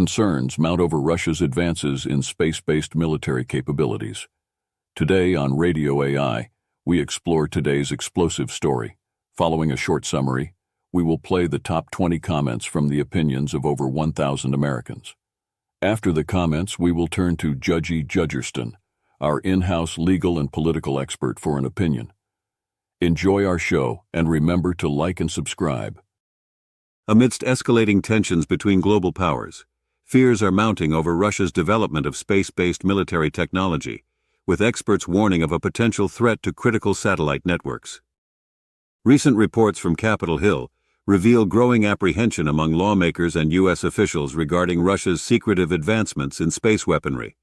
Concerns mount over Russia's advances in space-based military capabilities. Today on Radio AI, we explore today's explosive story. Following a short summary, we will play the top 20 comments from the opinions of over 1,000 Americans. After the comments, we will turn to Judgy Judgerston, our in-house legal and political expert, for an opinion. Enjoy our show and remember to like and subscribe. Amidst escalating tensions between global powers, fears are mounting over Russia's development of space-based military technology, with experts warning of a potential threat to critical satellite networks. Recent reports from Capitol Hill reveal growing apprehension among lawmakers and U.S. officials regarding Russia's secretive advancements in space weaponry.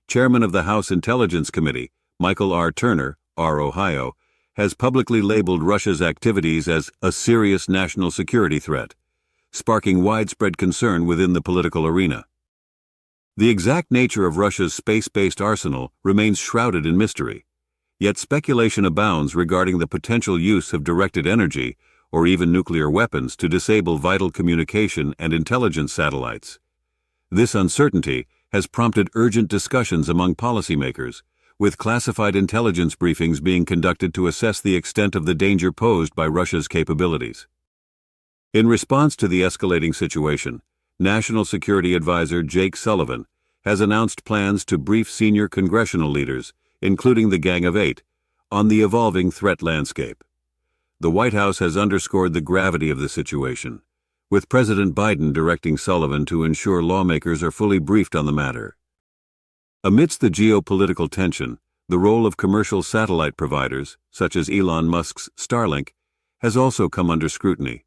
Chairman of the House Intelligence Committee, Michael R. Turner, R. Ohio, has publicly labeled Russia's activities as a serious national security threat, sparking widespread concern within the political arena. The exact nature of Russia's space-based arsenal remains shrouded in mystery, yet speculation abounds regarding the potential use of directed energy or even nuclear weapons to disable vital communication and intelligence satellites. This uncertainty has prompted urgent discussions among policymakers, with classified intelligence briefings being conducted to assess the extent of the danger posed by Russia's capabilities. In response to the escalating situation, National Security Advisor Jake Sullivan has announced plans to brief senior congressional leaders, including the Gang of Eight, on the evolving threat landscape. The White House has underscored the gravity of the situation, with President Biden directing Sullivan to ensure lawmakers are fully briefed on the matter. Amidst the geopolitical tension, the role of commercial satellite providers, such as Elon Musk's Starlink, has also come under scrutiny.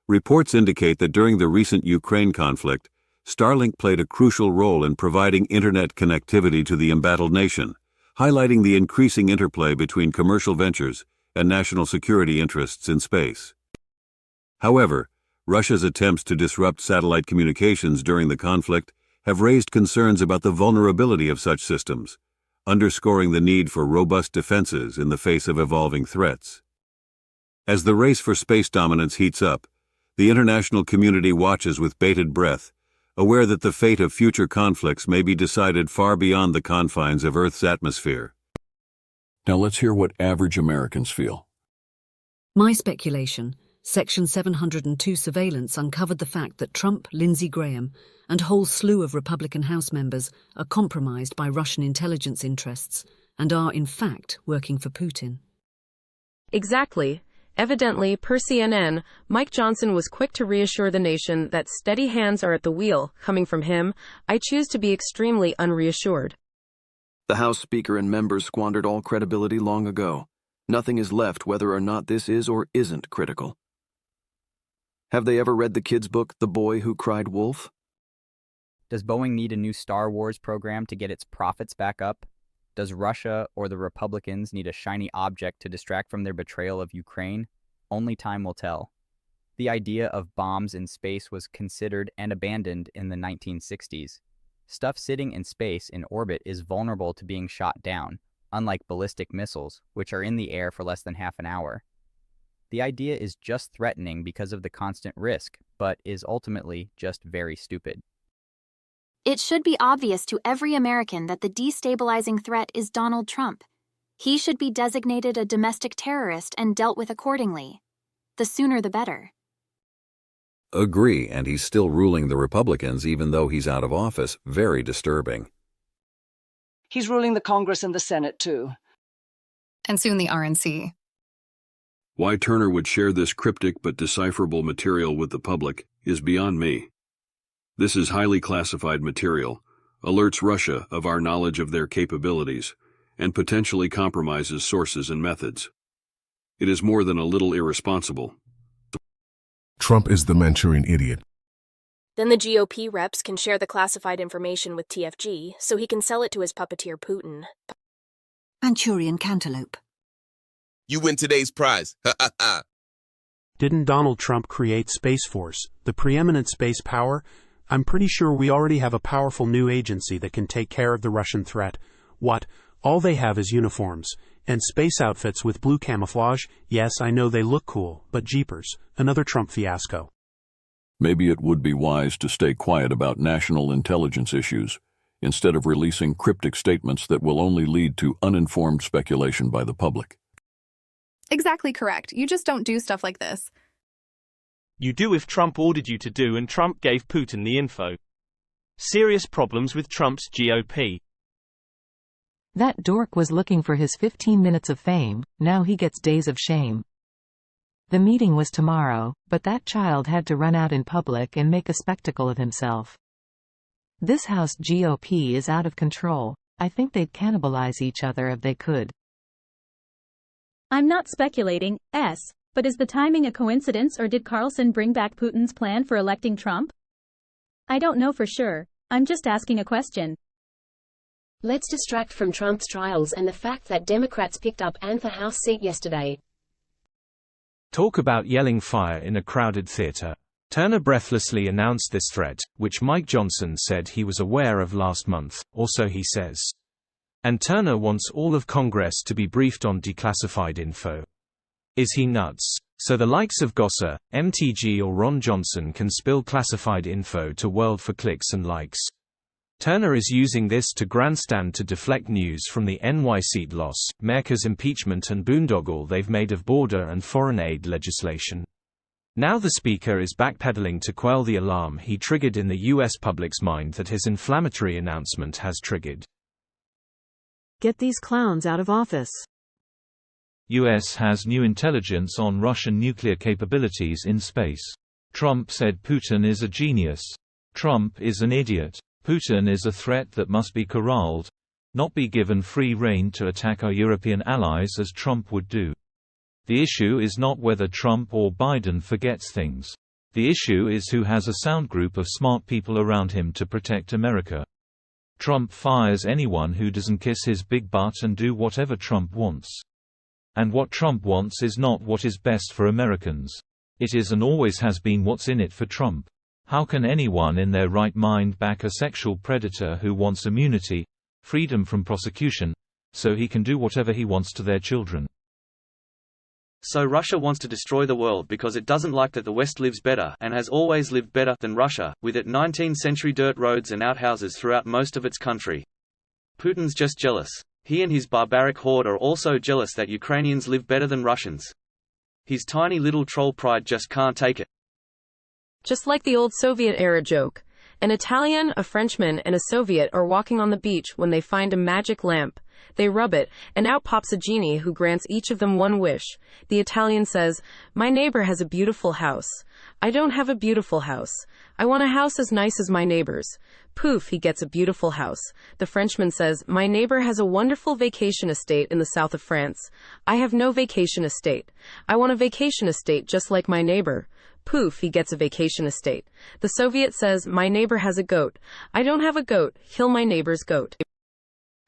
Reports indicate that during the recent Ukraine conflict, Starlink played a crucial role in providing internet connectivity to the embattled nation, highlighting the increasing interplay between commercial ventures and national security interests in space. However, Russia's attempts to disrupt satellite communications during the conflict have raised concerns about the vulnerability of such systems, underscoring the need for robust defenses in the face of evolving threats. As the race for space dominance heats up, the international community watches with bated breath, aware that the fate of future conflicts may be decided far beyond the confines of Earth's atmosphere. Now let's hear what average Americans feel. My speculation, Section 702 surveillance uncovered the fact that Trump, Lindsey Graham, and a whole slew of Republican House members are compromised by Russian intelligence interests and are, in fact, working for Putin. Exactly. Evidently, per CNN, Mike Johnson was quick to reassure the nation that steady hands are at the wheel. Coming from him, I choose to be extremely unreassured. The House Speaker and members squandered all credibility long ago. Nothing is left whether or not this is or isn't critical. Have they ever read the kids' book, The Boy Who Cried Wolf? Does Boeing need a new Star Wars program to get its profits back up? Does Russia or the Republicans need a shiny object to distract from their betrayal of Ukraine? Only time will tell. The idea of bombs in space was considered and abandoned in the 1960s. Stuff sitting in space in orbit is vulnerable to being shot down, unlike ballistic missiles, which are in the air for less than half an hour. The idea is just threatening because of the constant risk, but is ultimately just very stupid. It should be obvious to every American that the destabilizing threat is Donald Trump. He should be designated a domestic terrorist and dealt with accordingly. The sooner the better. Agree, and he's still ruling the Republicans even though he's out of office. Very disturbing. He's ruling the Congress and the Senate, too. And soon the RNC. Why Turner would share this cryptic but decipherable material with the public is beyond me. This is highly classified material, alerts Russia of our knowledge of their capabilities, and potentially compromises sources and methods. It is more than a little irresponsible. Trump is the Manchurian idiot. Then the GOP reps can share the classified information with TFG so he can sell it to his puppeteer Putin. Manchurian cantaloupe. You win today's prize. Ha ha ha. Didn't Donald Trump create Space Force, the preeminent space power? I'm pretty sure we already have a powerful new agency that can take care of the Russian threat. What? All they have is uniforms. And space outfits with blue camouflage? Yes, I know they look cool, but jeepers. Another Trump fiasco. Maybe it would be wise to stay quiet about national intelligence issues, instead of releasing cryptic statements that will only lead to uninformed speculation by the public. Exactly correct. You just don't do stuff like this. You do if Trump ordered you to do and Trump gave Putin the info. Serious problems with Trump's GOP. That dork was looking for his 15 minutes of fame, now he gets days of shame. The meeting was tomorrow, but that child had to run out in public and make a spectacle of himself. This House GOP is out of control. I think they'd cannibalize each other if they could. I'm not speculating, but is the timing a coincidence or did Carlson bring back Putin's plan for electing Trump? I don't know for sure, I'm just asking a question. Let's distract from Trump's trials and the fact that Democrats picked up the House seat yesterday. Talk about yelling fire in a crowded theater. Turner breathlessly announced this threat, which Mike Johnson said he was aware of last month, also he says. And Turner wants all of Congress to be briefed on declassified info. Is he nuts? So the likes of Gosser, MTG or Ron Johnson can spill classified info to world for clicks and likes. Turner is using this to grandstand to deflect news from the NY seat loss, Merkel's impeachment and boondoggle they've made of border and foreign aid legislation. Now the speaker is backpedaling to quell the alarm he triggered in the US public's mind that his inflammatory announcement has triggered. Get these clowns out of office. US has new intelligence on Russian nuclear capabilities in space. Trump said Putin is a genius. Trump is an idiot. Putin is a threat that must be corralled, not be given free rein to attack our European allies as Trump would do. The issue is not whether Trump or Biden forgets things. The issue is who has a sound group of smart people around him to protect America. Trump fires anyone who doesn't kiss his big butt and do whatever Trump wants. And what Trump wants is not what is best for Americans. It is and always has been what's in it for Trump. How can anyone in their right mind back a sexual predator who wants immunity, freedom from prosecution, so he can do whatever he wants to their children? So Russia wants to destroy the world because it doesn't like that the West lives better and has always lived better than Russia, with its 19th-century dirt roads and outhouses throughout most of its country. Putin's just jealous. He and his barbaric horde are also jealous that Ukrainians live better than Russians. His tiny little troll pride just can't take it. Just like the old Soviet-era joke. An Italian, a Frenchman, and a Soviet are walking on the beach when they find a magic lamp. They rub it, and out pops a genie who grants each of them one wish. The Italian says, "My neighbor has a beautiful house. I don't have a beautiful house. I want a house as nice as my neighbor's." Poof, he gets a beautiful house. The Frenchman says, "My neighbor has a wonderful vacation estate in the south of France. I have no vacation estate. I want a vacation estate just like my neighbor." Poof, he gets a vacation estate. The Soviet says, "My neighbor has a goat. I don't have a goat. Kill my neighbor's goat."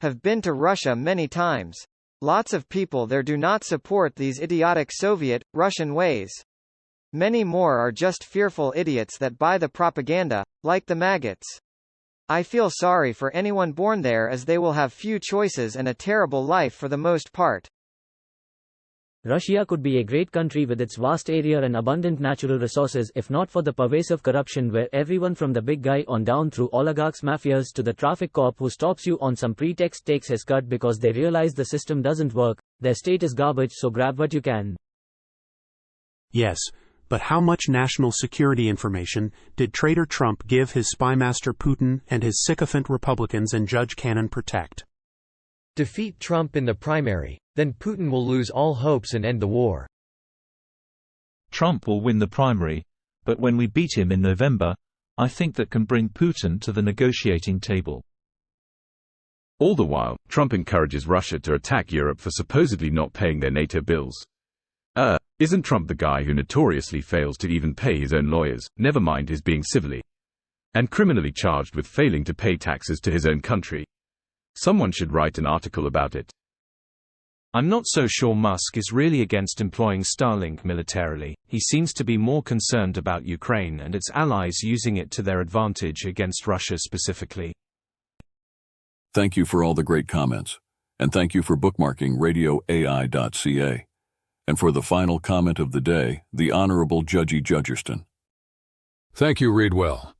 Have been to Russia many times. Lots of people there do not support these idiotic Soviet, Russian ways. Many more are just fearful idiots that buy the propaganda, like the maggots. I feel sorry for anyone born there as they will have few choices and a terrible life for the most part. Russia could be a great country with its vast area and abundant natural resources if not for the pervasive corruption where everyone from the big guy on down through oligarchs, mafias to the traffic cop who stops you on some pretext takes his cut because they realize the system doesn't work, their state is garbage, so grab what you can. Yes, but how much national security information did traitor Trump give his spymaster Putin and his sycophant Republicans and Judge Cannon protect? Defeat Trump in the primary, then Putin will lose all hopes and end the war. Trump will win the primary, but when we beat him in November, I think that can bring Putin to the negotiating table. All the while, Trump encourages Russia to attack Europe for supposedly not paying their NATO bills. Isn't Trump the guy who notoriously fails to even pay his own lawyers, never mind his being civilly and criminally charged with failing to pay taxes to his own country? Someone should write an article about it. I'm not so sure Musk is really against employing Starlink militarily. He seems to be more concerned about Ukraine and its allies using it to their advantage against Russia specifically. Thank you for all the great comments, and thank you for bookmarking radioai.ca. And for the final comment of the day, the Honorable Judgy Judgerston. Thank you, Readwell.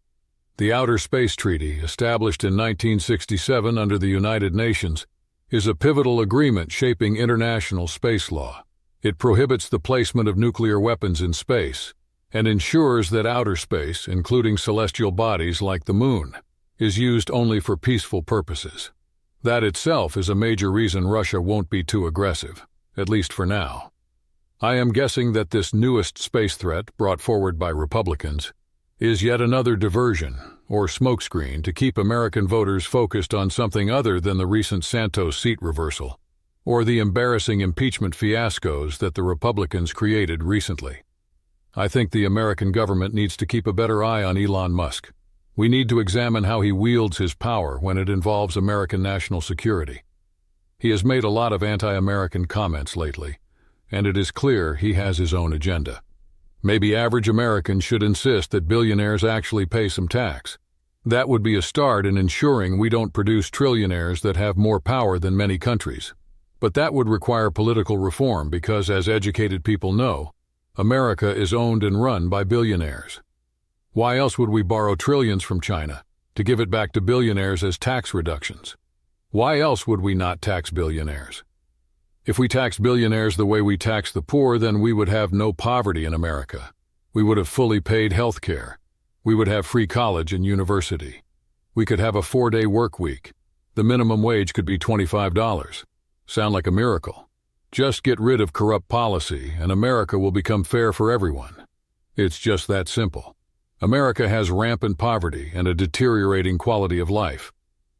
The Outer Space Treaty, established in 1967 under the United Nations, is a pivotal agreement shaping international space law. It prohibits the placement of nuclear weapons in space and ensures that outer space, including celestial bodies like the Moon, is used only for peaceful purposes. That itself is a major reason Russia won't be too aggressive, at least for now. I am guessing that this newest space threat, brought forward by Republicans, is yet another diversion or smokescreen to keep American voters focused on something other than the recent Santos seat reversal or the embarrassing impeachment fiascos that the Republicans created recently. I think the American government needs to keep a better eye on Elon Musk. We need to examine how he wields his power when it involves American national security. He has made a lot of anti-American comments lately, and it is clear he has his own agenda. Maybe average Americans should insist that billionaires actually pay some tax. That would be a start in ensuring we don't produce trillionaires that have more power than many countries. But that would require political reform because, as educated people know, America is owned and run by billionaires. Why else would we borrow trillions from China to give it back to billionaires as tax reductions? Why else would we not tax billionaires? If we taxed billionaires the way we tax the poor, then we would have no poverty in America. We would have fully paid health care. We would have free college and university. We could have a 4-day work week. The minimum wage could be $25. Sound like a miracle. Just get rid of corrupt policy and America will become fair for everyone. It's just that simple. America has rampant poverty and a deteriorating quality of life,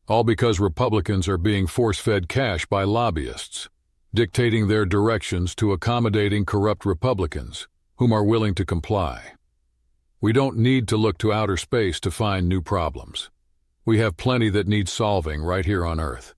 all because Republicans are being force-fed cash by lobbyists, dictating their directions to accommodating corrupt Republicans, whom are willing to comply. We don't need to look to outer space to find new problems. We have plenty that need solving right here on Earth.